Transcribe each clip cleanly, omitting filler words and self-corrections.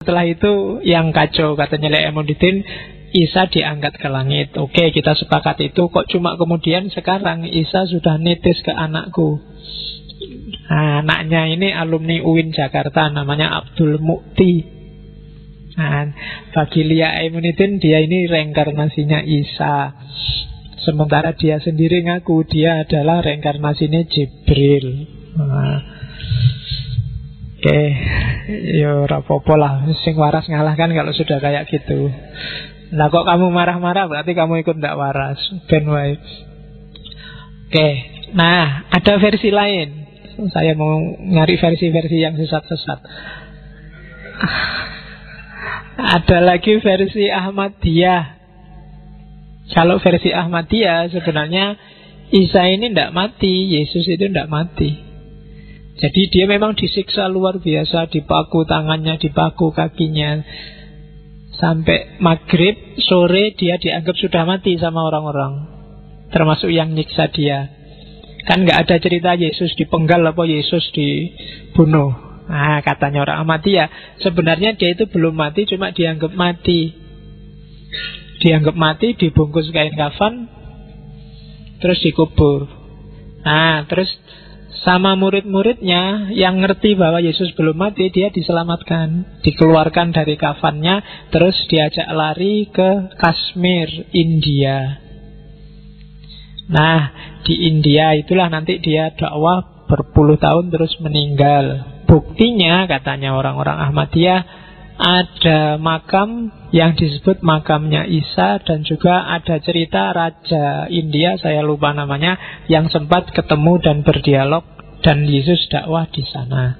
setelah itu yang kacau, katanya Le'emonidin, Isa diangkat ke langit. Oke, kita sepakat itu. Kok cuma kemudian sekarang Isa sudah nitis ke anakku. Nah, anaknya ini alumni UIN Jakarta, namanya Abdul Mukti. Nah, bagi Le'emonidin, dia ini reinkarnasinya Isa. Sementara dia sendiri ngaku dia adalah reinkarnasinya Jibril. Nah, oke, yo rapopo lah, sing waras ngalah kan kalau sudah kayak gitu. Nah kok kamu marah-marah berarti kamu ikut ndak waras. Ben wae. Oke, nah ada versi lain. Saya mau nyari versi-versi yang sesat-sesat. Ada lagi versi Ahmadiyah. Kalau versi Ahmadiyah sebenarnya Isa ini tidak mati, Yesus itu tidak mati. Jadi dia memang disiksa luar biasa, dipaku tangannya, dipaku kakinya. Sampai maghrib, sore dia dianggap sudah mati sama orang-orang, termasuk yang nyiksa dia. Kan nggak ada cerita Yesus dipenggal apa Yesus dibunuh. Nah katanya orang Ahmadiyah, sebenarnya dia itu belum mati, cuma dianggap mati. Dianggap mati, dibungkus kain kafan, terus dikubur. Nah, terus sama murid-muridnya yang ngerti bahwa Yesus belum mati, dia diselamatkan, dikeluarkan dari kafannya, terus diajak lari ke Kashmir, India. Nah, di India itulah nanti dia dakwah berpuluh tahun terus meninggal. Buktinya katanya orang-orang Ahmadiyah, ada makam yang disebut makamnya Isa, dan juga ada cerita Raja India, saya lupa namanya, yang sempat ketemu dan berdialog, dan Yesus dakwah di sana.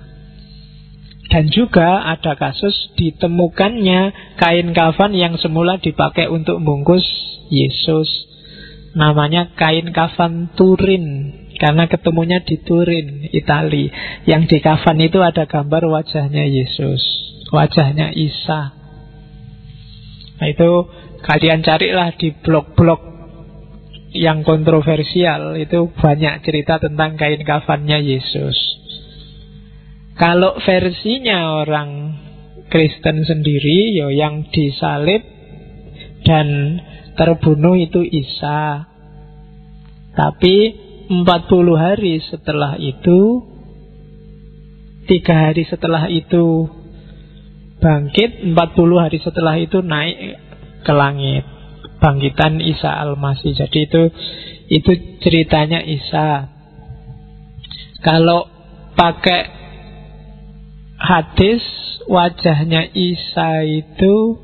Dan juga ada kasus ditemukannya kain kafan yang semula dipakai untuk membungkus Yesus. Namanya kain kafan Turin, karena ketemunya di Turin, Itali. Yang di kafan itu ada gambar wajahnya Yesus, wajahnya Isa. Nah itu kalian carilah di blog-blog yang kontroversial, itu banyak cerita tentang kain kafannya Yesus. Kalau versinya orang Kristen sendiri, yo yang disalib dan terbunuh itu Isa. Tapi 40 hari setelah itu, 3 hari setelah itu bangkit, 40 hari setelah itu naik ke langit. Bangkitan Isa Al-Masih. Jadi itu ceritanya Isa. Kalau pakai hadis, wajahnya Isa itu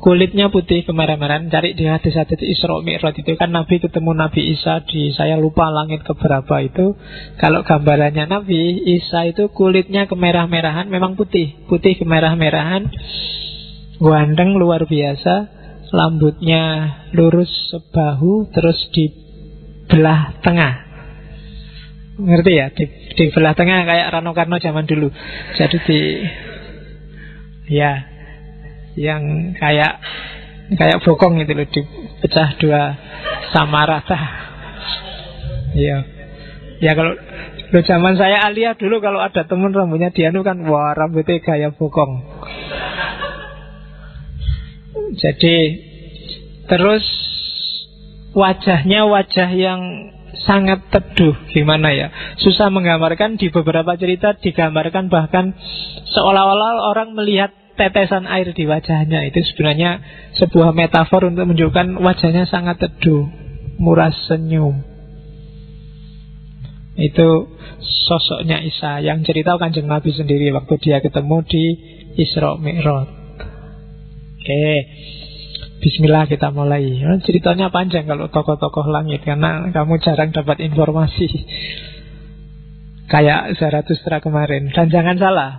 kulitnya putih kemerah-merahan. Cari di hadis-hadis Isra Mi'raj itu kan Nabi ketemu Nabi Isa di, saya lupa langit keberapa itu. Kalau gambarannya Nabi Isa itu kulitnya kemerah-merahan, memang putih kemerah-merahan, ganteng luar biasa, rambutnya lurus sebahu, terus dibelah tengah. Ngerti ya? Di belah tengah kayak Rano Karno zaman dulu. Jadi yang kayak bokong itu loh, dipecah dua sama rata. Iya. Ya kalau lo zaman saya Alia dulu, kalau ada temen rambutnya dianu kan, wah rambutnya gaya bokong. Jadi terus wajahnya wajah yang sangat teduh, gimana ya, susah menggambarkan. Di beberapa cerita digambarkan bahkan seolah-olah orang melihat tetesan air di wajahnya. Itu sebenarnya sebuah metafor untuk menunjukkan wajahnya sangat teduh, murah senyum. Itu sosoknya Isa yang cerita Kanjeng Nabi sendiri waktu dia ketemu di Isra Mi'raj. Oke, bismillah kita mulai. Ceritanya panjang kalau tokoh-tokoh langit, karena kamu jarang dapat informasi kayak Zarathustra kemarin. Dan jangan salah,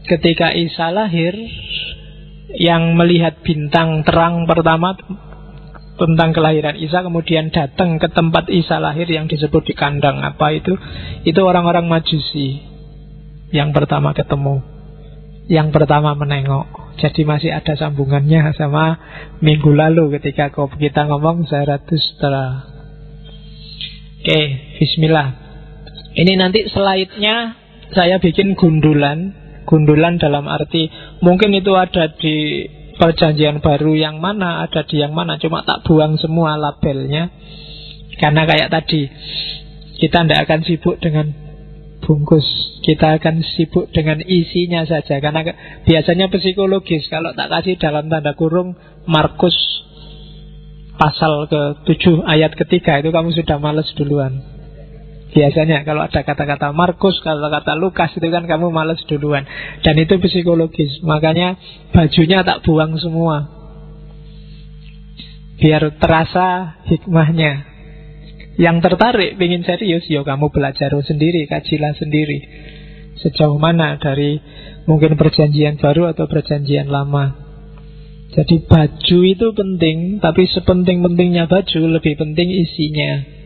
ketika Isa lahir, yang melihat bintang terang pertama tentang kelahiran Isa, kemudian datang ke tempat Isa lahir yang disebut di kandang apa itu orang-orang Majusi yang pertama ketemu, yang pertama menengok. Jadi masih ada sambungannya sama minggu lalu ketika kita ngomong Zarathustra. Oke, bismillah. Ini nanti slide-nya saya bikin gundulan Gundulan dalam arti mungkin itu ada di Perjanjian Baru yang mana, ada di yang mana, cuma tak buang semua labelnya. Karena kayak tadi, kita tidak akan sibuk dengan bungkus, kita akan sibuk dengan isinya saja. Karena biasanya psikologis, kalau tak kasih dalam tanda kurung Markus pasal ke-7 ayat ketiga, itu kamu sudah males duluan. Biasanya kalau ada kata-kata Markus, kata-kata Lukas, itu kan kamu males duluan. Dan itu psikologis. Makanya bajunya tak buang semua, biar terasa hikmahnya. Yang tertarik, ingin serius, ya kamu belajar sendiri, kajilah sendiri. Sejauh mana dari mungkin Perjanjian Baru atau Perjanjian Lama. Jadi baju itu penting, tapi sepenting-pentingnya baju, lebih penting isinya.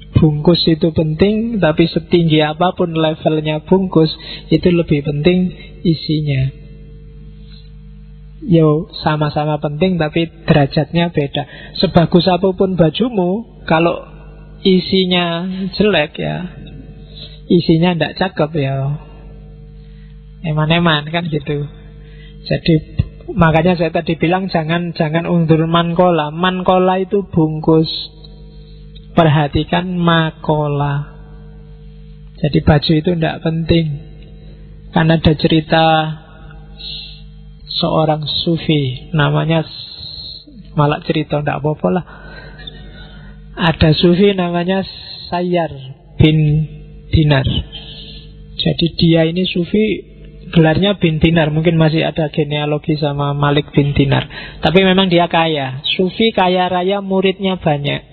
Bungkus itu penting, tapi setinggi apapun levelnya bungkus, itu lebih penting isinya. Yo, sama-sama penting, tapi derajatnya beda. Sebagus apapun bajumu, kalau isinya jelek ya, isinya tidak cakep ya, eman-eman kan gitu. Jadi makanya saya tadi bilang jangan undur mankola. Mankola itu bungkus, perhatikan makola. Jadi baju itu tidak penting. Karena ada cerita seorang sufi, namanya, malah cerita tidak apa-apa lah. Ada sufi namanya Sayyar bin Dinar. Jadi dia ini sufi, gelarnya bin Dinar. Mungkin masih ada genealogi sama Malik bin Dinar. Tapi memang dia kaya. Sufi kaya raya, muridnya banyak.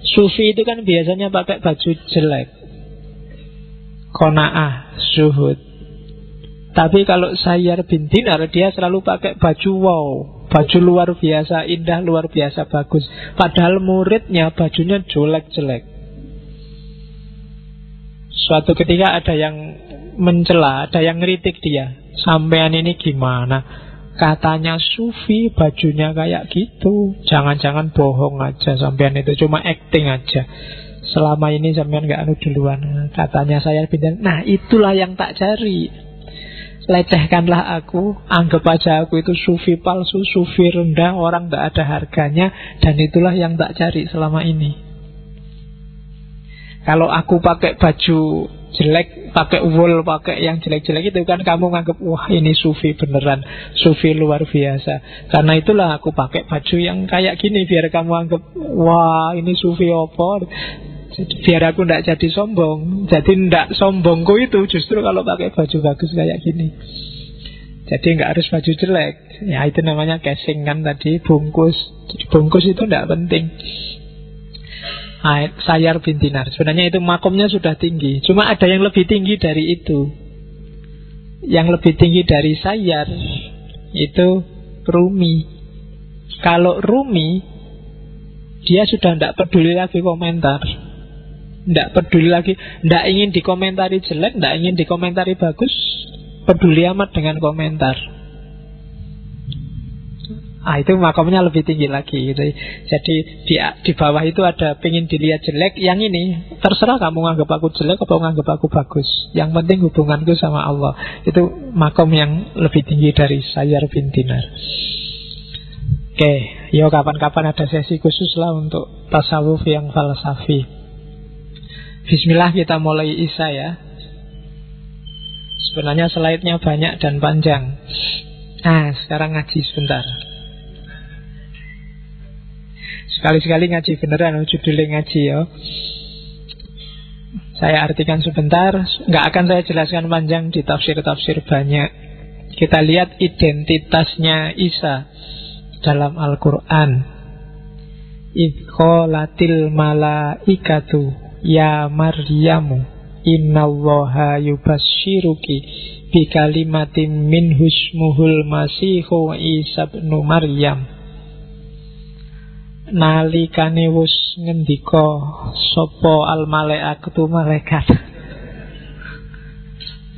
Sufi itu kan biasanya pakai baju jelek, qanaah, zuhud. Tapi kalau Sayyar bin Dinar, dia selalu pakai baju wow, baju luar biasa indah, luar biasa bagus. Padahal muridnya bajunya jelek-jelek. Suatu ketika ada yang mencela, ada yang ngeritik dia, sampean ini gimana? Katanya sufi bajunya kayak gitu. Jangan-jangan bohong aja, sampean itu cuma acting aja. Selama ini sampean gak anu duluan. Katanya saya pindah. Nah itulah yang tak cari. Lecehkanlah aku, anggap aja aku itu sufi palsu, sufi rendah, orang gak ada harganya. Dan itulah yang tak cari selama ini. Kalau aku pakai baju jelek, pakai wool, pakai yang jelek-jelek itu kan kamu nganggap, wah ini sufi beneran, sufi luar biasa. Karena itulah aku pakai baju yang kayak gini, biar kamu anggap, wah ini sufi apa. Biar aku tidak jadi sombong. Jadi tidak sombongku itu justru kalau pakai baju bagus kayak gini. Jadi nggak harus baju jelek. Ya itu namanya casing kan tadi, bungkus. Bungkus itu tidak penting. Sayyar bin Dinar, sebenarnya itu makomnya sudah tinggi. Cuma ada yang lebih tinggi dari itu. Yang lebih tinggi dari Sayyar itu Rumi. Kalau Rumi, dia sudah tidak peduli lagi komentar, tidak peduli lagi, tidak ingin dikomentari jelek, tidak ingin dikomentari bagus, peduli amat dengan komentar. Itu makomnya lebih tinggi lagi gitu. Jadi di bawah itu ada pengen dilihat jelek, yang ini terserah kamu nganggap aku jelek atau nganggap aku bagus. Yang penting hubunganku sama Allah. Itu makom yang lebih tinggi dari Sayyar bin Dinar. Oke, yo kapan-kapan ada sesi khusus lah untuk tasawuf yang falsafi. Bismillah, kita mulai Isya ya. Sebenarnya slide-nya banyak dan panjang. Sekarang ngaji sebentar. Sekali-sekali ngaji beneran, judulnya ngaji ya. Saya artikan sebentar, nggak akan saya jelaskan panjang, di tafsir-tafsir banyak. Kita lihat identitasnya Isa dalam Al-Quran. Idh qalatil malaikatu ya Maryamu innallaha yubassyiruki bikalimatin minhu ismuhul masihu Isa ibn Maryam. Nalikane wis ngendika sapa al malaikatu malaikat.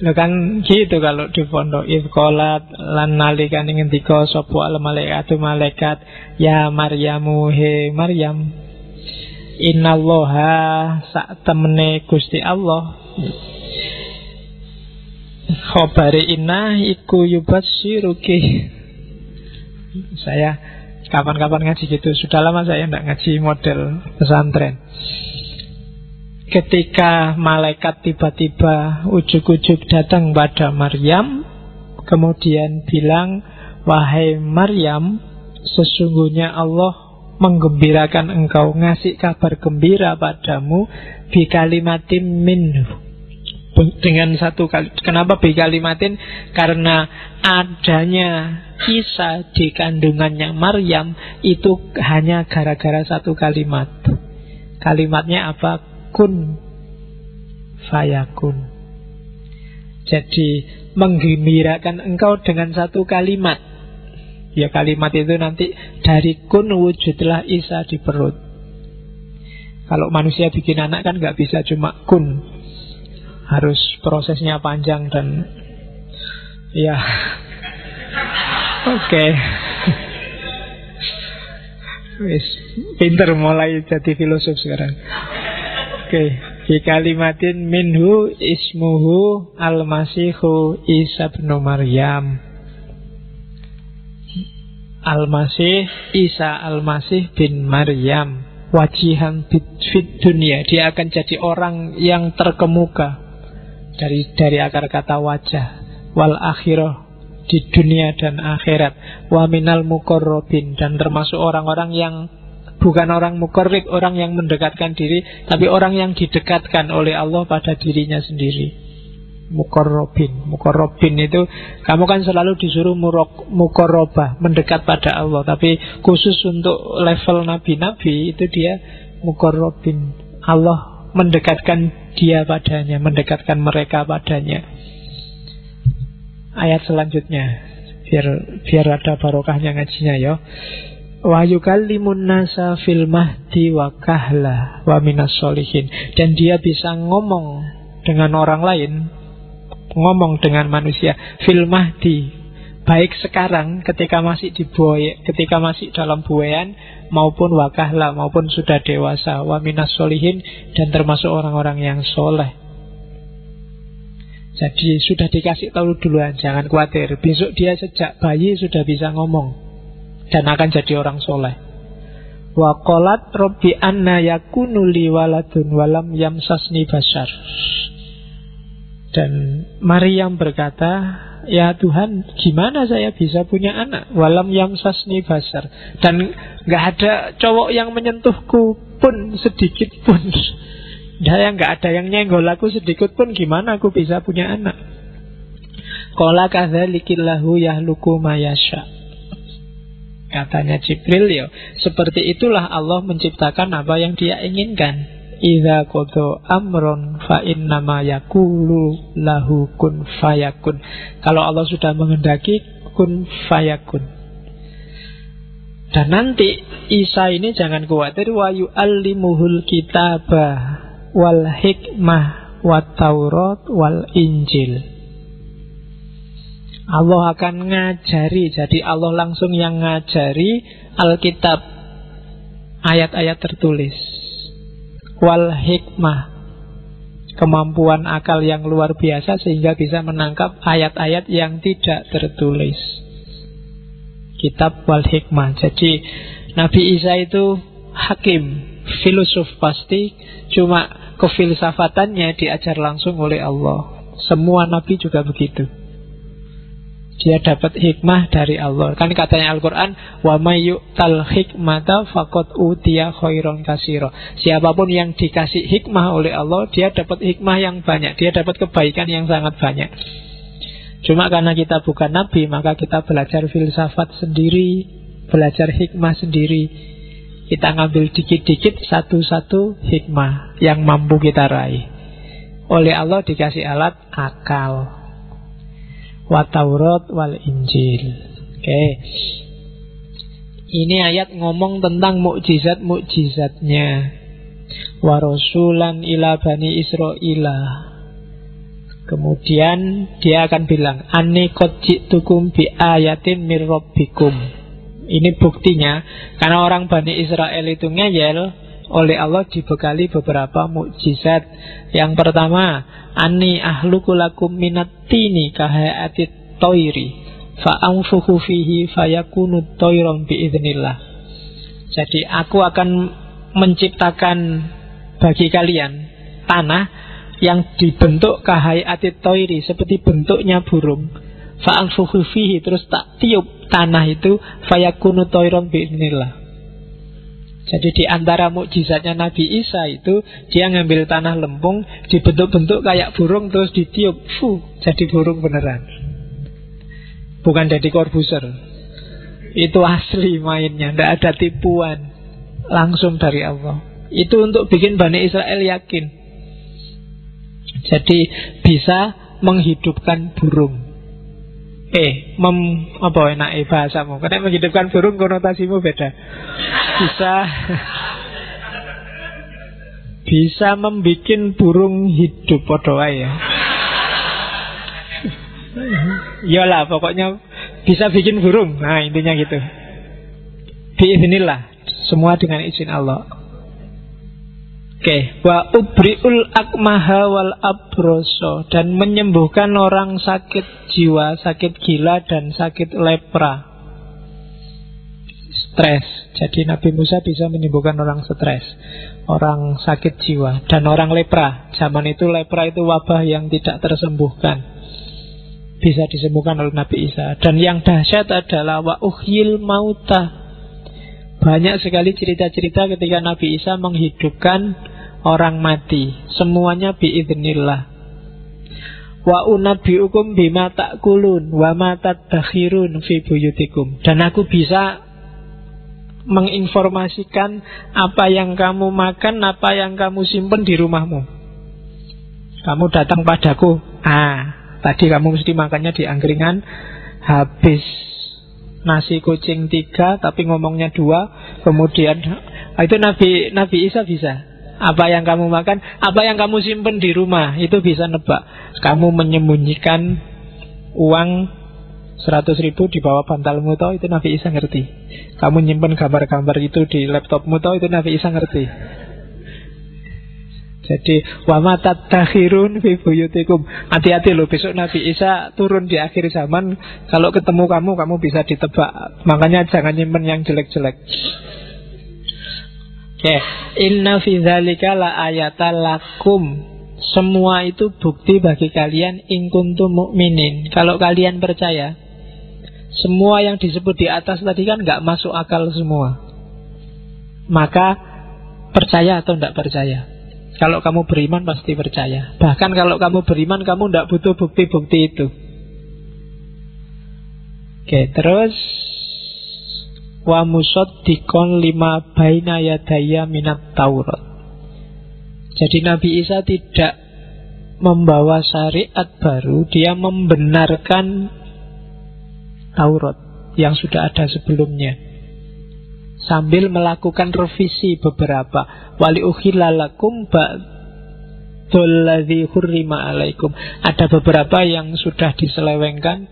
Lho kan gitu kalau di pondok Ifqolat lan nalikane ngendika sapa al malaikatu malaikat ya Maryamu he Maryam innallaha sak temene Gusti Allah Khobari inna iku yubatsiruki. Saya kapan-kapan ngaji gitu. Sudah lama saya tidak ngaji model pesantren. Ketika malaikat tiba-tiba ujuk-ujuk datang pada Maryam, kemudian bilang, wahai Maryam, sesungguhnya Allah menggembirakan engkau, ngasih kabar gembira padamu bi kalimatin minhu, dengan satu kali. Kenapa bi kalimatin? Karena adanya Isa di kandungannya Maryam itu hanya gara-gara satu kalimat. Kalimatnya apa? Kun fayakun. Jadi menggembirakan engkau dengan satu kalimat. Ya, kalimat itu nanti dari kun wujudlah Isa di perut. Kalau manusia bikin anak kan gak bisa cuma kun, harus prosesnya panjang dan ya. Oke. Wis pinter mulai jadi filosof sekarang. Oke, di kalimatin minhu ismuhu al-masihu Isa bin Maryam. Al-Masih, Isa Al-Masih bin Maryam, wajihan fit dunia. Dia akan jadi orang yang terkemuka dari akar kata wajah. Wal akhirah, di dunia dan akhirat. Wa minal muqarrabin, dan termasuk orang-orang yang bukan orang muqarrib, orang yang mendekatkan diri, tapi orang yang didekatkan oleh Allah pada dirinya sendiri. Muqarrabin itu, kamu kan selalu disuruh muqarrabah, mendekat pada Allah. Tapi khusus untuk level nabi-nabi itu dia muqarrabin. Allah mendekatkan dia padanya, mendekatkan mereka padanya. Ayat selanjutnya, biar ada barokahnya ngajinya ya. Wa yukallimun nasa fil mahdi wa kahla wa minas sholihin. Dan dia bisa ngomong dengan orang lain, ngomong dengan manusia fil mahdi, baik sekarang ketika masih di buaya, ketika masih dalam buayan, maupun wakahla, maupun sudah dewasa, wa minas sholihin, dan termasuk orang-orang yang soleh. Jadi sudah dikasih tahu duluan, jangan khawatir, besok dia sejak bayi sudah bisa ngomong dan akan jadi orang soleh. Wa qalat rabbi anna yakunu li waladun walam yamsasni bashar. Dan Maryam berkata, ya Tuhan, gimana saya bisa punya anak? Walam yamsasni bashar, dan gak ada cowok yang menyentuhku pun sedikit pun. Dan gak ada yang nyenggol aku sedikit pun, gimana aku bisa punya anak? Qala kadzalikillahu yahluku mayasha. Katanya Jibril, ya seperti itulah Allah menciptakan apa yang dia inginkan. Idza qada amron fa innama yaqulu lahu kun fayakun. Kalau Allah sudah menghendaki, kun fayakun. Dan nanti Isa ini jangan khawatir, wa yu'allimuhul kitaba wal hikmah wat taurat wal injil. Allah akan ngajari, jadi Allah langsung yang ngajari Alkitab, ayat-ayat tertulis, wal hikmah, kemampuan akal yang luar biasa sehingga bisa menangkap ayat-ayat yang tidak tertulis. Kitab wal hikmah. Jadi Nabi Isa itu hakim, filosof pasti, cuma kefilsafatannya diajar langsung oleh Allah. Semua Nabi juga begitu. Dia dapat hikmah dari Allah. Kan katanya Al-Quran, wa may yu'tal hikmata faqad utiya khairon katsira. Siapapun yang dikasih hikmah oleh Allah, dia dapat hikmah yang banyak, dia dapat kebaikan yang sangat banyak. Cuma karena kita bukan nabi, maka kita belajar filsafat sendiri, belajar hikmah sendiri. Kita ngambil dikit-dikit satu-satu hikmah yang mampu kita raih. Oleh Allah dikasih alat akal. Wa Taurat wal Injil. Oke. Ini ayat ngomong tentang mukjizat-mukjizatnya. Wa rasulan ila bani Israila. Kemudian dia akan bilang, anni qad ji'tukum bi ayatin mir rabbikum. Ini buktinya, karena orang Bani Israel itu ngeyel, oleh Allah dibekali beberapa mukjizat. Yang pertama, Ani ahluku lakum minat-tini kahayati toiri fa'anfuhu fihi fayakunu toiron biidznillah. Jadi aku akan menciptakan bagi kalian tanah yang dibentuk kahayati toiri, seperti bentuknya burung. Fa'anfuhu fihi, terus tak tiup tanah itu, fayakunu toiron biidznillah. Jadi di antara mukjizatnya Nabi Isa itu, dia ngambil tanah lempung, dibentuk-bentuk kayak burung, terus ditiup, jadi burung beneran. Bukan jadi Corbuzier. Itu asli mainnya, tidak ada tipuan, langsung dari Allah. Itu untuk bikin Bani Israel yakin. Jadi bisa menghidupkan burung. Apa enak bahasamu? Karena menghidupkan burung konotasimu beda. Bisa membikin burung hidup, podo ae ya. Yalah, pokoknya bisa bikin burung. Nah, intinya gitu. Biiznillah, semua dengan izin Allah. Oke, wa ubriul akmaha wal abroso, dan menyembuhkan orang sakit jiwa, sakit gila dan sakit lepra. Stres. Jadi Nabi Musa bisa menyembuhkan orang stres, orang sakit jiwa, dan orang lepra. Zaman itu lepra itu wabah yang tidak tersembuhkan, bisa disembuhkan oleh Nabi Isa. Dan yang dahsyat adalah wa uhyil mauta. Banyak sekali cerita-cerita ketika Nabi Isa menghidupkan orang mati. Semuanya biidznillah. Wa unabbiukum bima ta'kulun wa ma tadakhirun fi buyutikum. Dan aku bisa menginformasikan apa yang kamu makan, apa yang kamu simpen di rumahmu. Kamu datang padaku, tadi kamu mesti makannya di angkringan, habis nasi kucing 3 tapi ngomongnya 2. Kemudian itu Nabi Isa bisa. Apa yang kamu makan, apa yang kamu simpen di rumah, itu bisa nebak. Kamu menyembunyikan uang 100.000 di bawah bantalmu, toh itu Nabi Isa ngerti. Kamu nyimpen gambar-gambar itu di laptopmu, toh itu Nabi Isa ngerti. Jadi wa ma tadakhirun fi buyutikum. Hati-hati loh, besok Nabi Isa turun di akhir zaman. Kalau ketemu kamu bisa ditebak. Makanya jangan nyimpen yang jelek-jelek. Oke, inna fi dzalika la ayatan lakum. Semua itu bukti bagi kalian in kuntum mu'minin. Kalau kalian percaya. Semua yang disebut di atas tadi kan gak masuk akal semua. Maka percaya atau tidak percaya. Kalau kamu beriman pasti percaya. Bahkan kalau kamu beriman, kamu tidak butuh bukti-bukti itu. Oke, terus wa musaddiqon lima baina yadayya minat Taurat. Jadi Nabi Isa tidak membawa syariat baru, dia membenarkan Taurat yang sudah ada sebelumnya, sambil melakukan revisi beberapa. Wali ukhilalakum ba'dalladzi hurrima alaikum. Ada beberapa yang sudah diselewengkan,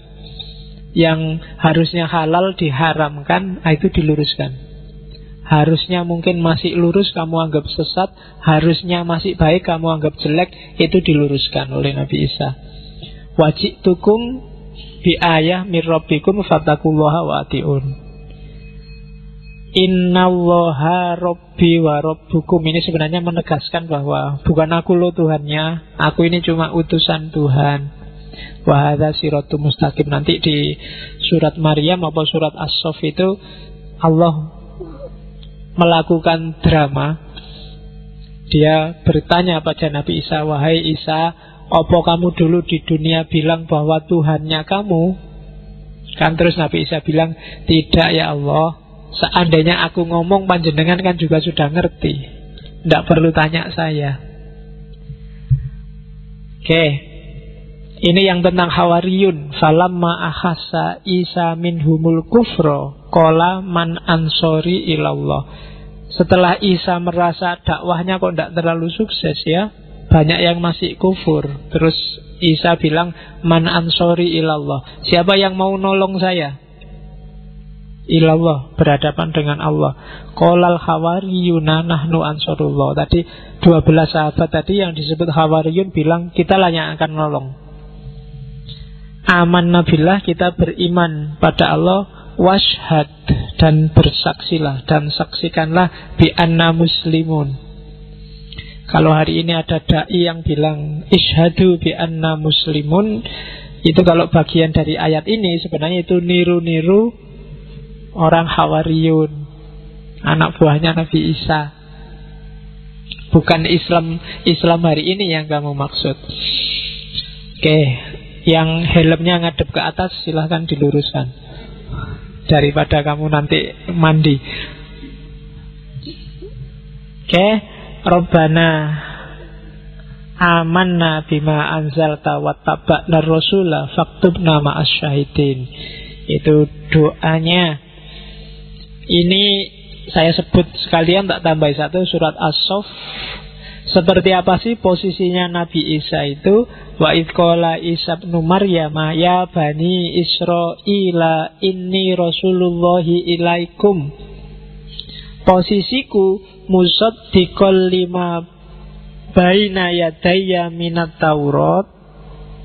yang harusnya halal diharamkan, itu diluruskan. Harusnya mungkin masih lurus, kamu anggap sesat. Harusnya masih baik, kamu anggap jelek, itu diluruskan oleh Nabi Isa. Wajitukum bi ayah mir rabbikum fattaqullaha wa atiun. Innallaha rabbi wa rabbukum. Ini sebenarnya menegaskan bahwa bukan aku loh Tuhannya, aku ini cuma utusan Tuhan. Wa hadza siratum mustaqim. Nanti di surat Maryam atau surat As-Saff itu Allah melakukan drama. Dia bertanya pada Nabi Isa, wahai Isa, apa kamu dulu di dunia bilang bahwa Tuhannya kamu? Kan terus Nabi Isa bilang, tidak ya Allah. Seandainya aku ngomong, panjenengan kan juga sudah ngerti, tidak perlu tanya saya. Oke, ini yang tentang Hawariyun. Falamma akhassa Isa minhumul kufro qala man ansori ilallah. Setelah Isa merasa dakwahnya kok tidak terlalu sukses ya, banyak yang masih kufur. Terus Isa bilang, man ansori ilallah, siapa yang mau nolong saya? ilallah, berhadapan dengan Allah. Qolal hawariyuna nahnu ansarullah. Tadi 12 sahabat tadi yang disebut hawariyun bilang, kita lah yang akan nolong. Amanna billah, kita beriman pada Allah. Washhad, dan bersaksilah, dan saksikanlah bi anna muslimun. Kalau hari ini ada da'i yang bilang ishadu bi anna muslimun, itu kalau bagian dari ayat ini sebenarnya itu niru-niru orang Hawariyun, anak buahnya Nabi Isa. Bukan Islam hari ini yang kamu maksud. Oke, yang helmnya ngadep ke atas silahkan diluruskan, daripada kamu nanti mandi. Oke, Rabbana amanna bima anzalta wattaba'na rasula faktubna ma'as syahidin. Itu doanya. Ini saya sebut sekalian, tak tambah satu, surat As-Saff. Seperti apa sih posisinya Nabi Isa itu? Wa idh qala Isa ibnu Maryam ya bani Israila inni rasulullahi ilaikum. Posisiku musaddiqal lima baina yadayya minat Taurat.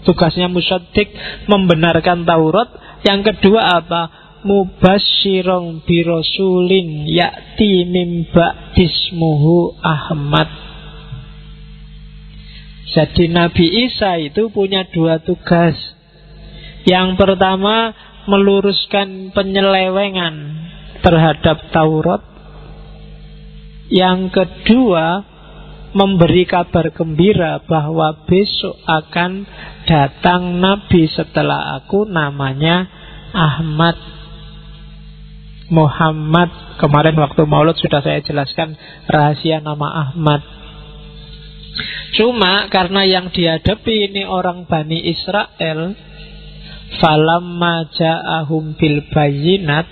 Tugasnya musaddiq, membenarkan Taurat. Yang kedua apa? Mubasyirun birasulin ya'ti min ba'dismuhu Ahmad. Jadi Nabi Isa itu punya dua tugas. Yang pertama, meluruskan penyelewengan terhadap Taurat. Yang kedua, memberi kabar gembira bahwa besok akan datang Nabi setelah aku, namanya Ahmad, Muhammad. Kemarin waktu Maulud sudah saya jelaskan rahasia nama Ahmad. Cuma karena yang dihadapi ini orang Bani Israel, falamma ja'ahum bil bayyinat,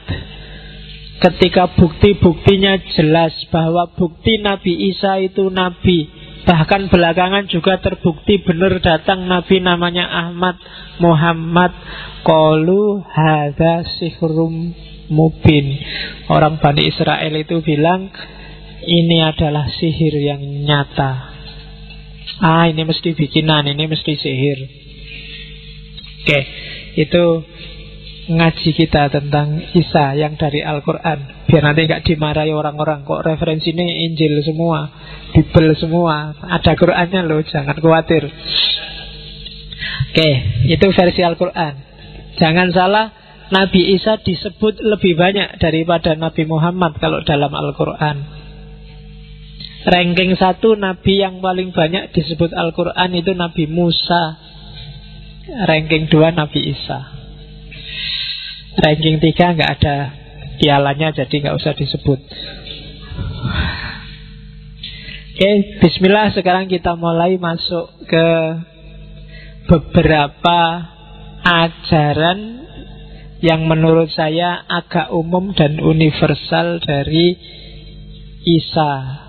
ketika bukti-buktinya jelas bahwa bukti Nabi Isa itu nabi, bahkan belakangan juga terbukti benar datang nabi namanya Ahmad, Muhammad, qalu hadza sihrum mubin. Orang Bani Israel itu bilang ini adalah sihir yang nyata. Ini mesti bikinan, ini mesti sihir. Oke, itu ngaji kita tentang Isa yang dari Al-Quran. Biar nanti gak dimarahi orang-orang, kok referensi ini Injil semua, Bible semua, ada Qurannya loh, jangan khawatir. Oke, itu versi Al-Quran. Jangan salah, Nabi Isa disebut lebih banyak daripada Nabi Muhammad kalau dalam Al-Quran. Ranking 1 Nabi yang paling banyak disebut Al-Quran itu Nabi Musa. Ranking 2 Nabi Isa. Ranking 3 nggak ada pialanya, jadi nggak usah disebut. Oke, bismillah. Sekarang kita mulai masuk ke beberapa ajaran yang menurut saya agak umum dan universal dari Isa.